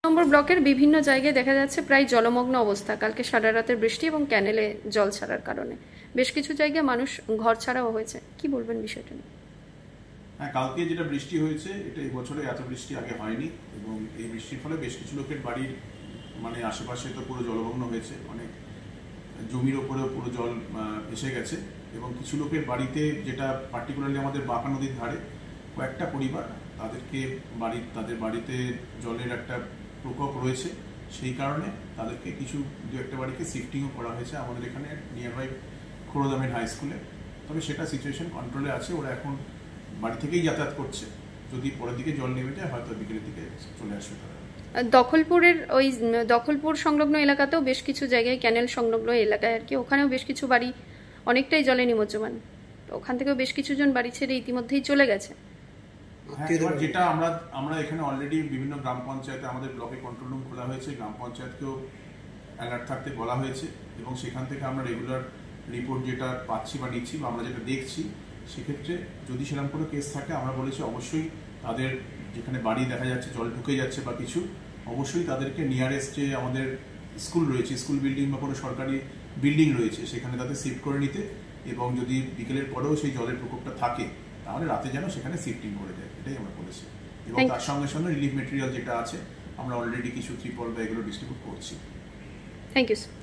নম্বর ব্লকের বিভিন্ন জায়গায় দেখা যাচ্ছে প্রায় জলমগ্ন অবস্থা। কালকে সারা রাতের বৃষ্টি এবং ক্যানেলে জল ছাড়ার কারণে বেশ কিছু জায়গায় মানুষ ঘর ছাড়াও হয়েছে। কি বলবেন বিষয়টা নিয়ে? হ্যাঁ, কালকে যেটা বৃষ্টি হয়েছে এটা এই বছরে এত বৃষ্টি আগে হয়নি এবং এই বৃষ্টির ফলে বেশ কিছু লোকের বাড়ির আশেপাশে তো পুরো জলমগ্ন হয়েছে, অনেক জমির ওপরেও পুরো জল এসে গেছে এবং কিছু লোকের বাড়িতে, যেটা পার্টিকুলারলি আমাদের বাঁকা নদীর ধারে কয়েকটা পরিবার, তাদের বাড়িতে জলের একটা প্রকোপ রয়েছে। সেই কারণে তাদেরকে দু একটা বাড়িকে শিফটিংও করা হয়েছে আমাদের এখানে নিয়ার বাই খোড়দামের হাই স্কুলে। তবে সেটা সিচুয়েশন কন্ট্রোলে আছে, ওরা এখন বাড়ি থেকেই যাতায়াত করছে। যদি পরের দিকে জল নেমে যায় হয়তো বিকেলের দিকে চলে আসবে তারা। দখলপুর সংলগ্ন এলাকাতেও বেশ কিছু জায়গায়, ক্যানেল সংলগ্ন এলাকায় আর কি, ওখানেও বেশ কিছু বাড়ি অনেকটাই জলে নিমজ্জমান। ওখান থেকেও বেশ কিছু জন বাড়ি ছেড়ে ইতিমধ্যেই চলে গেছে। যেটা আমরা এখানে অলরেডি বিভিন্ন গ্রাম পঞ্চায়েতে আমাদের ব্লকে কন্ট্রোল রুম খোলা হয়েছে, গ্রাম পঞ্চায়েতকেও অ্যালার্ট থাকতে বলা হয়েছে এবং সেখান থেকে আমরা রেগুলার রিপোর্ট যেটা পাচ্ছি বা নিচ্ছি বা আমরা যেটা দেখছি, সেক্ষেত্রে যদি সেরকম কোনো কেস থাকে আমরা বলেছি অবশ্যই তাদের যেখানে বাড়ি দেখা যাচ্ছে জল ঢুকে যাচ্ছে বা কিছু, অবশ্যই তাদেরকে নিয়ারেস্ট যে আমাদের স্কুল রয়েছে, স্কুল বিল্ডিং বা কোনো সরকারি বিল্ডিং রয়েছে, সেখানে তাদের শিফট করে নিতে এবং যদি বিকেলের পরেও সেই জলের প্রকোপটা থাকে তাহলে রাতে যেন সেখানে শিফটিং করে দেয়, এটাই আমরা বলেছি। এবং তার সঙ্গে সঙ্গে রিলিফ মেটেরিয়াল যেটা আছে আমরা অলরেডি কিছু ত্রিপল বা এগুলো ডিস্ট্রিবিউট করছি। Thank you sir.